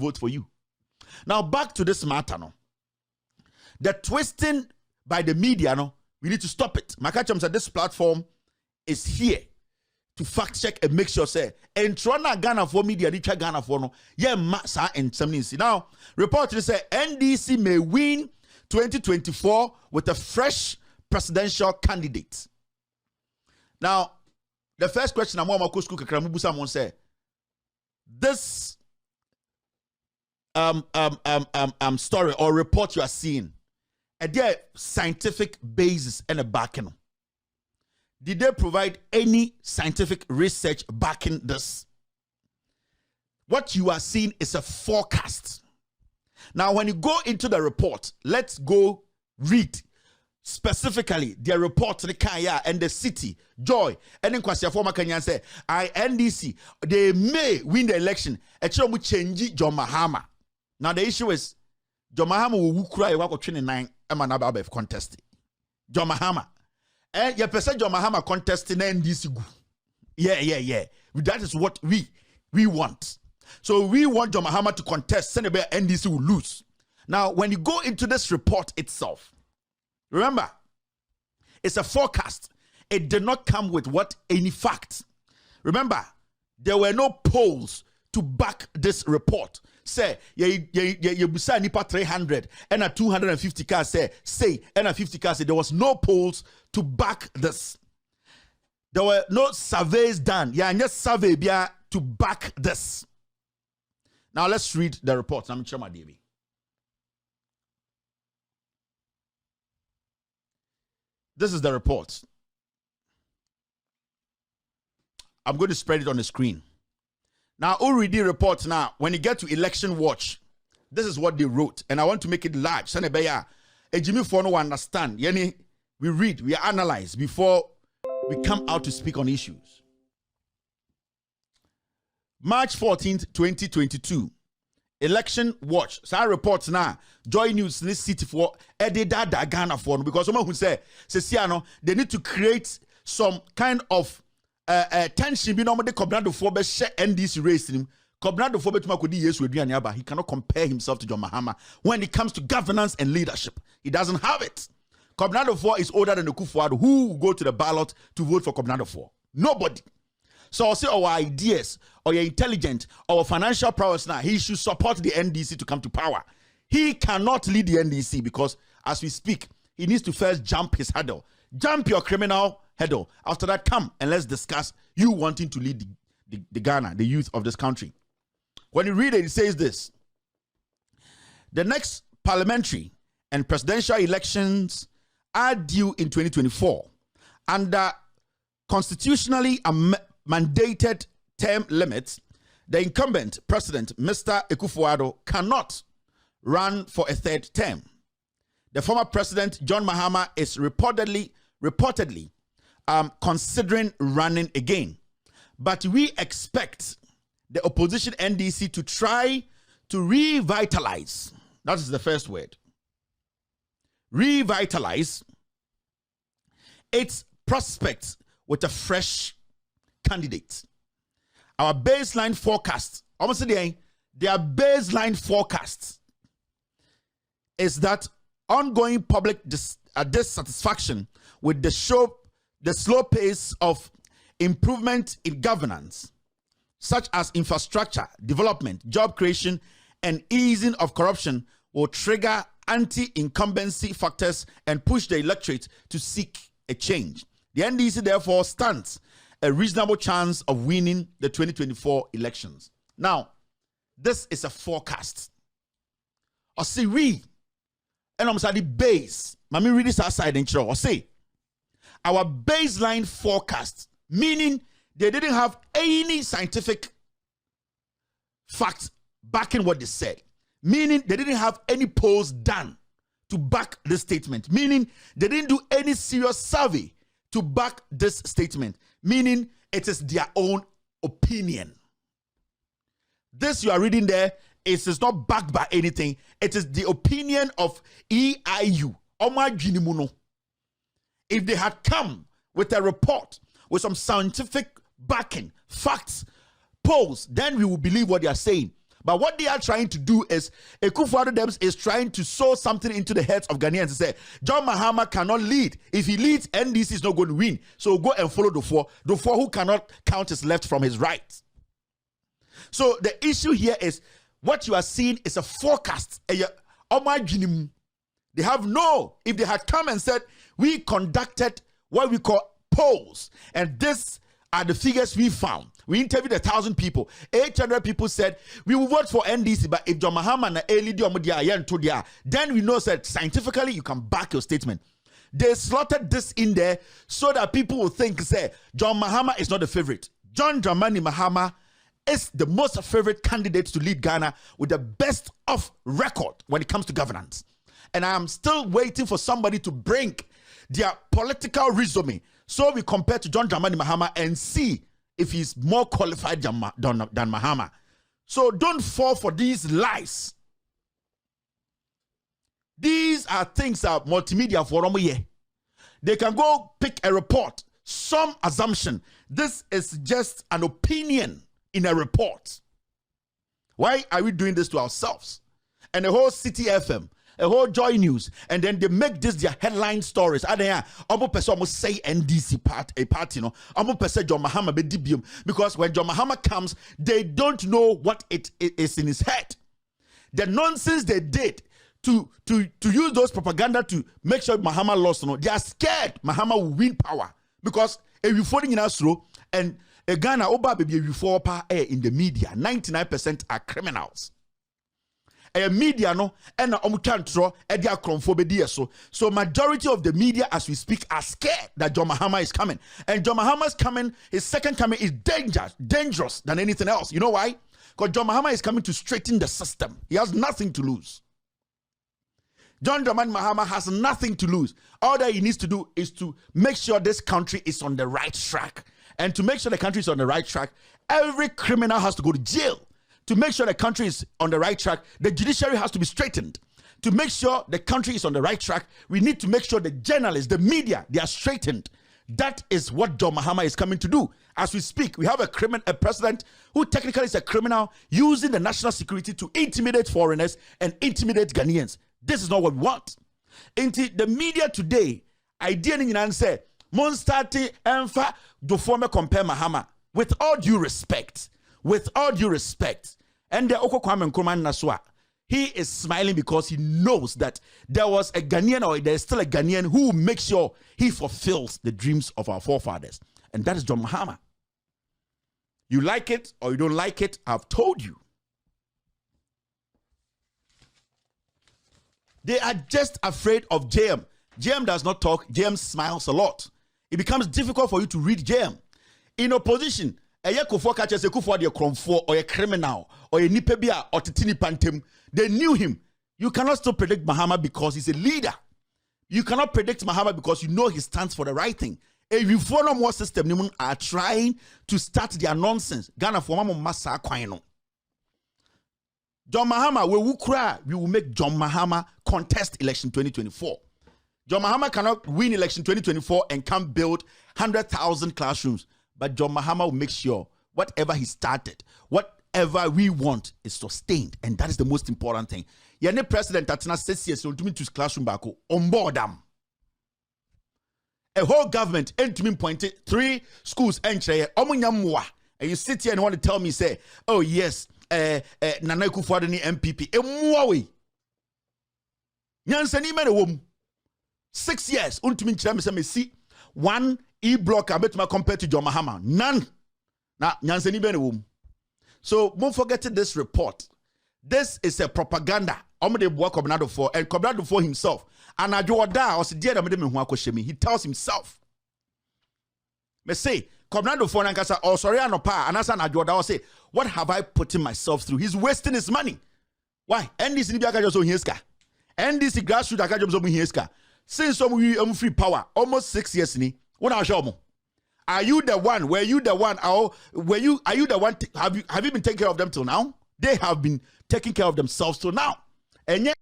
vote for you. Now, back to this matter, no. The twisting by the media, no, we need to stop it. Makacham said this platform is here to fact check and make sure, say, and Trona Ghana for media, Richa Ghana for no, yeah, massa and some. Now, reporters say NDC may win 2024 with a fresh presidential candidate. Now, the first question I'm going to say, this story or report you are seeing, are there scientific basis and a backing? Did they provide any scientific research backing this? What you are seeing is a forecast. Now, when you go into the report, let's go read specifically the report the Kaya and the city, Joy, and then Kwasia former Kenyan say, NDC, they may win the election. Actually, we change John Mahama. Now, the issue is, John Mahama will cry about 29 Emanaba contest. John Mahama. And your person John Mahama contesting NDC. Yeah. That is what we want. So we want John Mahama to contest. Senator NDC will lose. Now, when you go into this report itself, remember, it's a forecast. It did not come with any facts. Remember, there were no polls to back this report. Say, you busa nipa 300 and a 250 cars say and a 50 cars say there was no polls to back this. There were no surveys done. Yeah, just survey to back this. Now let's read the report. I'm sure my DB. This is the report. I'm going to spread it on the screen. Now, already report now, when you get to Election Watch, this is what they wrote. And I want to make it large. Sanebeya, Jimmy Fono understand. Yani, we read, we analyze before we come out to speak on issues. March 14th, 2022. Election Watch. So I report now. Joy News this city for Edida Ghana for because someone who say they need to create some kind of tension. Be normally Cobrando for be share NDC race him. Cobrando for be tuma kodi yesu eduanyaba. He cannot compare himself to John Mahama when it comes to governance and leadership. He doesn't have it. Cobrando 4 is older than the Kufuado. Who will go to the ballot to vote for Cobrando 4? Nobody. So I'll say our ideas, or your intelligent, or financial prowess now, he should support the NDC to come to power. He cannot lead the NDC because, as we speak, he needs to first jump his hurdle. Jump your criminal hurdle. After that, come and let's discuss you wanting to lead the Ghana, the youth of this country. When you read it, it says this. The next parliamentary and presidential elections are due in 2024. Under constitutionally mandated term limits, the incumbent president, Mr. Akufo-Addo, cannot run for a third term. The former president, John Mahama, is reportedly considering running again. But we expect the opposition NDC to try to revitalize. That is the first word. Revitalize its prospects with a fresh candidate. Our baseline forecast, almost their baseline forecast is that ongoing public dissatisfaction with the slow pace of improvement in governance, such as infrastructure, development, job creation, and easing of corruption will trigger anti-incumbency factors and push the electorate to seek a change. The NDC therefore stands a reasonable chance of winning the 2024 elections. Now, this is a forecast. Or see, and I'm saying the base. Let me read this outside and show. Or say, our baseline forecast, meaning they didn't have any scientific facts backing what they said. Meaning they didn't have any polls done to back this statement. Meaning they didn't do any serious survey to back this statement. Meaning it is their own opinion. This you are reading there is not backed by anything. It is the opinion of Eiu'S. If they had come with a report with some scientific backing, facts, polls, then we will believe what they are saying. But what they are trying to do is, Akufo-Addo is trying to sow something into the heads of Ghanaians to say, John Mahama cannot lead. If he leads, NDC is not going to win. So go and follow the four who cannot count his left from his right. So the issue here is, what you are seeing is a forecast. They have if they had come and said, we conducted what we call polls, and this are the figures we found. We interviewed 1,000 people. 800 people said we will vote for NDC, but if John Mahama na Eli then we know that scientifically you can back your statement. They slotted this in there so that people will think, say, John Mahama is not the favorite. John Dramani Mahama is the most favorite candidate to lead Ghana with the best of record when it comes to governance. And I am still waiting for somebody to bring their political resume so we compare to John Dramani Mahama and see if he's more qualified than Mahama. So don't fall for these lies. These are things that multimedia forum here. They can go pick a report, some assumption. This is just an opinion in a report. Why are we doing this to ourselves? And the whole City FM, a whole Joy News, and then they make this their headline stories. And then almost person say NDC party, you know. Almost say John Mahama be dibium, because when John Mahama comes, they don't know what it is in his head. The nonsense they did to use those propaganda to make sure Mahama lost, you know, they are scared Mahama will win power, because if you falling in us through and a Ghana oba baby in the media, 99% are criminals. A media no and omutantro edia kronfobedi so majority of the media as we speak are scared that John Mahama is coming, and John Mahama is coming. His second coming is dangerous than anything else. You know why? Because John Mahama is coming to straighten the system. He has nothing to lose. John Dramani Mahama has nothing to lose. All that he needs to do is to make sure this country is on the right track, and to make sure the country is on the right track, every criminal has to go to jail. To make sure the country is on the right track, the judiciary has to be straightened. To make sure the country is on the right track, we need to make sure the journalists, the media, they are straightened. That is what John Mahama is coming to do. As we speak, we have a president who technically is a criminal using the national security to intimidate foreigners and intimidate Ghanaians. This is not what we want. Into the media today, idea in say, Monstati Enfa do former compare Mahama. With all due respect, and the Oko Kwame Nkrumah Naswa, he is smiling because he knows that there was a Ghanaian, or there is still a Ghanaian who will make sure he fulfills the dreams of our forefathers, and that is John Mahama. You like it or you don't like it, I've told you. They are just afraid of JM. JM does not talk, JM smiles a lot. It becomes difficult for you to read JM. In opposition, they knew him. You cannot still predict Mahama because he's a leader. You cannot predict Mahama because you know he stands for the right thing. A reform more system are trying to start their nonsense. Ghana for massa kwano. John Mahama, we will make John Mahama contest election 2024. John Mahama cannot win election 2024 and can't build 100,000 classrooms. But John Mahama will make sure whatever he started, whatever we want is sustained. And that is the most important thing. Yene president Tatina says yes, to me to classroom back on board them. A whole government and to me pointed 3 schools entry omunyamwa. And you sit here and want to tell me, say, oh yes, Nana Akufo-Addo ni MPP. Emwawe. Nyansani mene wom. 6 years. Untumi nchira me see 1 E-block I bet my compared to John Mahama. None. Now, Nyansani bene wom. So, don't forget this report. This is a propaganda. Omede bua Kobnado for and Kobnado for himself. And Ajoda or dear he tells himself. Me say, Kobnado for Nankasa or sorry anopa and asa Ajoda or say, what have I put in myself through? He's wasting his money. Why? And this Nibiaka Joso Hieska. And this grassroots Akajoso Hieska. Since some free power, almost 6 years ni. What are you? Are you the one? Were you the one? Or are you the one? Have you been taking care of them till now? They have been taking care of themselves till now. And yet